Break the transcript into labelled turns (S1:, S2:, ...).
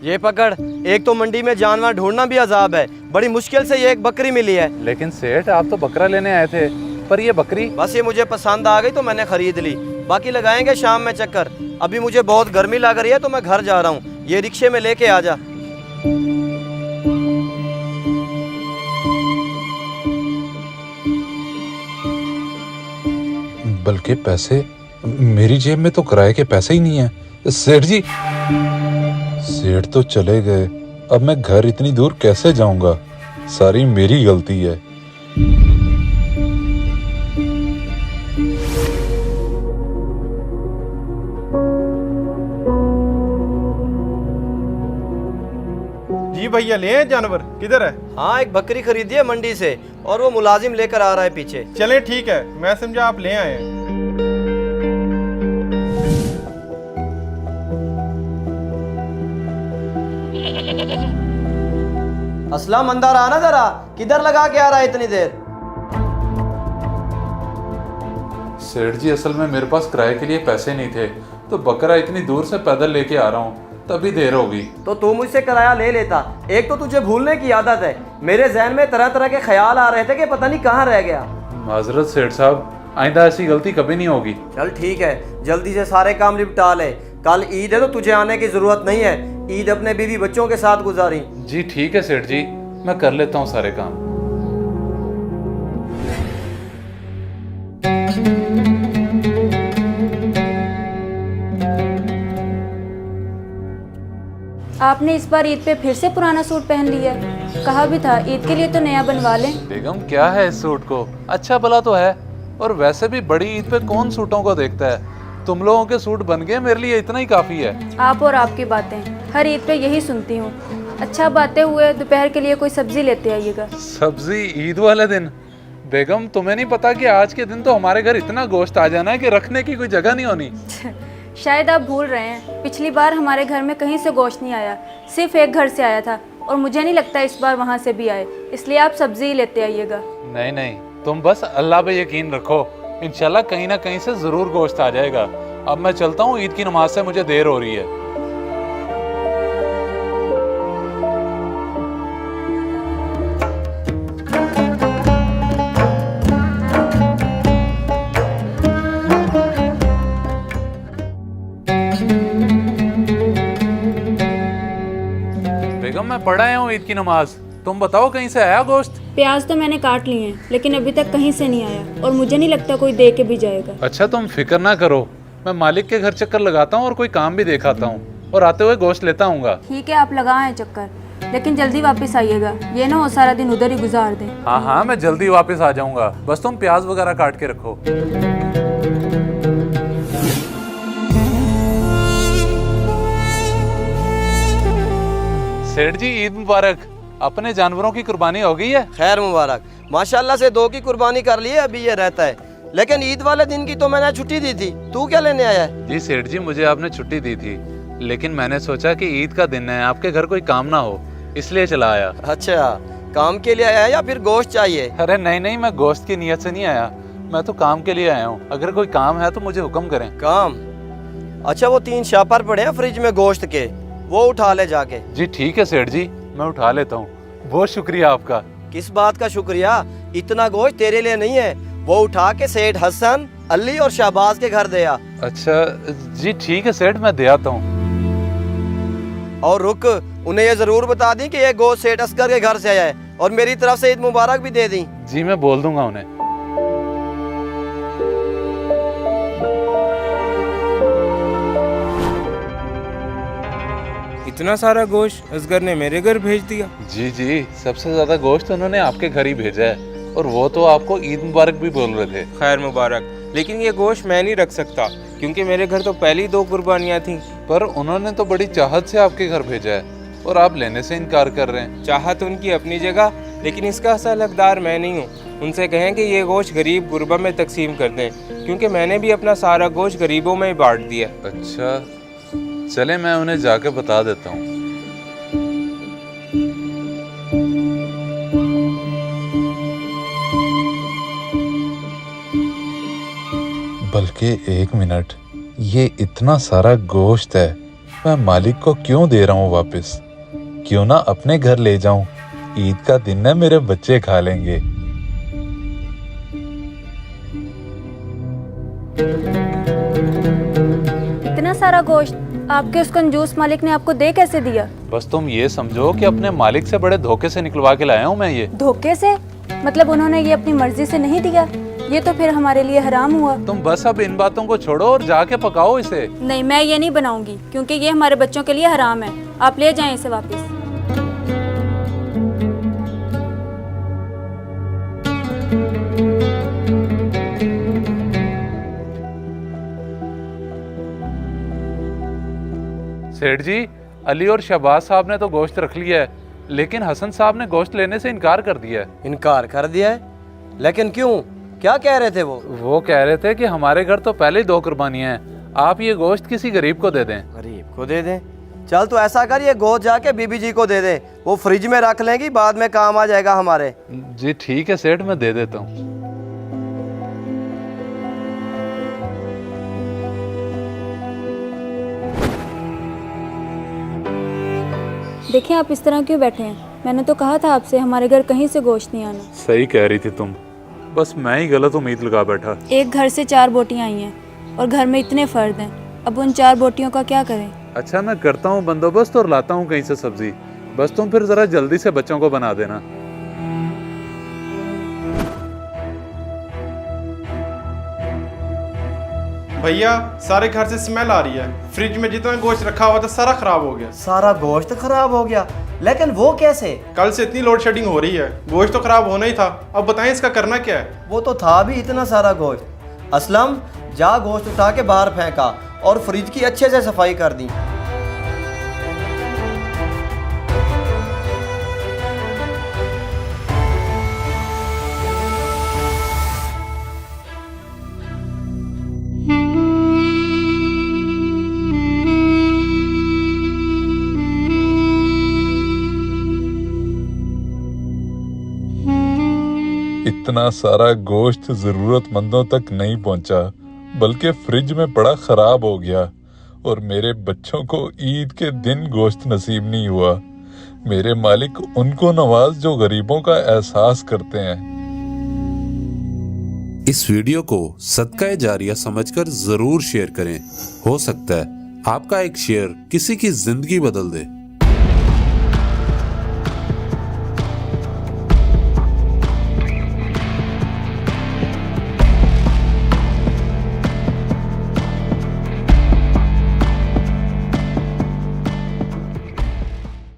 S1: ये पकड़। एक तो मंडी में जानवर ढूंढना भी अजाब है, बड़ी मुश्किल से ये एक बकरी मिली है।
S2: लेकिन सेठ आप तो बकरा लेने आए थे, पर ये बकरी?
S1: बस ये मुझे पसंद आ गई तो मैंने खरीद ली। बाकी लगाएंगे शाम में चक्कर। अभी मुझे बहुत गर्मी लग रही है तो मैं घर जा रहा हूँ। ये रिक्शे में लेके आ जा।
S3: बल्कि पैसे मेरी जेब में तो किराए के पैसे ही नहीं है। सेठ जी, सेठ तो चले गए, अब मैं घर इतनी दूर कैसे जाऊंगा? सारी मेरी गलती है।
S4: जी भैया, ले आए जानवर? किधर है?
S1: हाँ, एक बकरी खरीदी है मंडी से और वो मुलाजिम लेकर आ रहा है पीछे।
S4: चले ठीक है, मैं समझा आप ले आए हैं।
S1: असलम, अंदर आना जरा। किधर लगा के आ रहा है इतनी देर?
S3: सेठ जी, असल में मेरे पास किराए के लिए पैसे नहीं थे, तो बकरा इतनी दूर से पैदल लेके आ रहा हूँ, तभी देर होगी।
S1: तो तू मुझसे किराया ले लेता। एक तो तुझे भूलने की आदत है। मेरे जहन में तरह तरह के ख्याल आ रहे थे कि पता नहीं कहाँ रह गया।
S3: माजरत सेठ साहब, आइंदा ऐसी गलती कभी नहीं होगी।
S1: चल ठीक है, जल्दी से सारे काम निपटा ले। कल ईद है तो तुझे आने की जरूरत नहीं है। ईद अपने बीवी बच्चों के साथ गुजारी।
S3: जी ठीक है सेठ जी, मैं कर लेता हूँ सारे काम।
S5: आपने इस बार ईद पे फिर से पुराना सूट पहन लिया। कहा भी था ईद के लिए तो नया बनवा लें।
S3: बेगम, क्या है इस सूट को? अच्छा भला तो है, और वैसे भी बड़ी ईद पे कौन सूटों को देखता है? तुम लोगों के सूट बन गए, मेरे लिए इतना ही काफी है।
S5: आप और आपकी बातें हर ईद पे यही सुनती हूँ। अच्छा, बातें हुए, दोपहर के लिए कोई सब्जी लेते आइएगा।
S3: सब्जी ईद वाले दिन? बेगम, तुम्हें नहीं पता कि आज के दिन तो हमारे घर इतना गोश्त आ जाना है कि रखने की कोई जगह नहीं होनी।
S5: शायद आप भूल रहे हैं, पिछली बार हमारे घर में कहीं से गोश्त नहीं आया, सिर्फ एक घर से आया था, और मुझे नहीं लगता इस बार वहाँ से भी आए, इसलिए आप सब्जी ही लेते आइएगा।
S3: नहीं नहीं, तुम बस अल्लाह पे यकीन रखो, इंशाल्लाह कहीं ना कहीं से जरूर गोश्त आ जाएगा। अब मैं चलता हूँ, ईद की नमाज से मुझे देर हो रही है। बेगम, मैं पढ़ आया हूँ ईद की नमाज। तुम बताओ, कहीं से आया गोश्त?
S5: प्याज तो मैंने काट लिए हैं, लेकिन अभी तक कहीं से नहीं आया, और मुझे नहीं लगता कोई दे के भी जाएगा।
S3: अच्छा, तुम फिक्र ना करो, मैं मालिक के घर चक्कर लगाता हूँ और कोई काम भी दिखाता हूँ, और आते हुए गोश्त लेता हूँगा।
S5: ठीक है, आप लगाएं चक्कर, लेकिन जल्दी वापस आइएगा, ये ना हो सारा दिन उधर ही गुजार दें।
S3: हाँ हाँ, मैं जल्दी वापस आ जाऊँगा, बस तुम प्याज वगैरह काट के रखो। सेठ जी, ईद मुबारक। अपने जानवरों की कुर्बानी हो गई है?
S1: खैर मुबारक। माशाल्लाह से 2 की कुर्बानी कर ली है, अभी ये रहता है। लेकिन ईद वाले दिन की तो मैंने छुट्टी दी थी। तू क्या लेने आया है?
S3: जी सेठ जी, मुझे आपने छुट्टी दी थी, लेकिन मैंने सोचा कि ईद का दिन है, आपके घर कोई काम ना हो, इसलिए चला आया।
S1: अच्छा, काम के लिए आया या फिर गोश्त चाहिए?
S3: अरे नहीं नहीं, मैं गोश्त की नीयत से नहीं आया, मैं तो काम के लिए आया हूँ। अगर कोई काम है तो मुझे हुक्म करें।
S1: काम? अच्छा, वो 3 शापर पड़े हैं फ्रिज में गोश्त के, वो उठा ले जाके।
S3: जी ठीक है सेठ जी, मैं उठा लेता हूँ। बहुत शुक्रिया आपका।
S1: किस बात का शुक्रिया? इतना गोश्त तेरे लिए नहीं है, वो उठा के सेठ हसन, अली और शहबाज के घर दे आ।
S3: अच्छा जी ठीक है सेठ, मैं दे आता हूँ।
S1: और रुक, उन्हें ये जरूर बता दी कि ये गोश्त सेठ असगर के घर से आया है, और मेरी तरफ से ईद मुबारक भी दे दी।
S3: जी मैं बोल दूंगा उन्हें।
S6: इतना सारा गोश्त असगर ने मेरे घर भेज दिया?
S3: जी जी, सबसे ज्यादा गोश्त उन्होंने आपके घर ही भेजा है, और वो तो आपको ईद मुबारक भी बोल रहे थे।
S6: खैर मुबारक, लेकिन ये गोश्त मैं नहीं रख सकता, क्योंकि मेरे घर तो पहली 2 कुर्बानियाँ थीं।
S3: पर उन्होंने तो बड़ी चाहत से आपके घर भेजा है, और आप लेने से इनकार कर रहे हैं।
S6: चाहत उनकी अपनी जगह, लेकिन इसका असल हकदार मैं नहीं हूँ। उनसे कहें कि ये गोश्त गरीब गुरबा में तकसीम कर दें, क्योंकि मैंने भी अपना सारा गोश्त गरीबों में ही बांट दिया।
S3: अच्छा चले, मैं उन्हें जाके बता देता हूँ। बल्कि 1 मिनट, ये इतना सारा गोश्त है, मैं मालिक को क्यों दे रहा हूँ वापस? क्यों ना अपने घर ले जाऊं? ईद का दिन है, मेरे बच्चे खा लेंगे।
S5: इतना सारा गोश्त आपके उस कंजूस मालिक ने आपको दे कैसे दिया?
S2: बस तुम ये समझो कि अपने मालिक से बड़े धोखे से निकलवा के लाया हूँ मैं ये।
S5: धोखे से? मतलब उन्होंने ये अपनी मर्जी से नहीं दिया? ये तो फिर हमारे लिए हराम हुआ।
S2: तुम बस अब इन बातों को छोड़ो और जाके पकाओ इसे।
S5: नहीं, मैं ये नहीं बनाऊंगी क्योंकि ये हमारे बच्चों के लिए हराम है। आप ले जाएं इसे वापस।
S2: सेठ जी, अली और शहबाज साहब ने तो गोश्त रख लिया है, लेकिन हसन साहब ने गोश्त लेने से इनकार कर दिया है।
S1: इनकार कर दिया है? लेकिन क्यों? क्या कह रहे थे वो?
S2: वो कह रहे थे कि हमारे घर तो पहले ही 2 कुर्बानियां हैं, आप ये गोश्त किसी गरीब को दे दें।
S1: गरीब को दे दें? चल तो ऐसा कर, ये गोश्त जाके बीबी जी को दे दे, वो फ्रिज में रख लेंगी, बाद में काम आ जाएगा हमारे।
S2: जी ठीक है सेठ, मैं दे देता हूँ।
S5: देखिए, आप इस तरह क्यों बैठे हैं? मैंने तो कहा था आपसे हमारे घर कहीं से गोश्त नहीं आना।
S3: सही कह रही थी तुम, बस मैं ही गलत उम्मीद लगा बैठा।
S5: एक घर से 4 बोटियां आई हैं और घर में इतने फर्द हैं, अब उन 4 बोटियों का क्या करें?
S2: अच्छा, मैं करता हूँ बंदोबस्त और लाता हूँ कहीं से सब्जी, बस तुम फिर जरा जल्दी से बच्चों को बना देना।
S4: भैया सारे घर से स्मेल आ रही है, फ्रिज में जितना गोश्त रखा हुआ था सारा खराब हो गया।
S1: सारा गोश्त खराब हो गया? लेकिन वो कैसे?
S4: कल से इतनी लोड शेडिंग हो रही है, गोश्त तो खराब होना ही था, अब बताएं इसका करना क्या है?
S1: वो तो था भी इतना सारा गोश्त। असलम, जा गोश्त उठा के बाहर फेंका और फ्रिज की अच्छे से सफाई कर दी।
S3: इतना सारा गोश्त जरूरतमंदों तक नहीं पहुंचा, बल्कि फ्रिज में पड़ा खराब हो गया, और मेरे बच्चों को ईद के दिन गोश्त नसीब नहीं हुआ। मेरे मालिक उनको नवाज जो गरीबों का एहसास करते हैं।
S7: इस वीडियो को सदका जारिया समझकर जरूर शेयर करें। हो सकता है आपका एक शेयर किसी की जिंदगी बदल दे।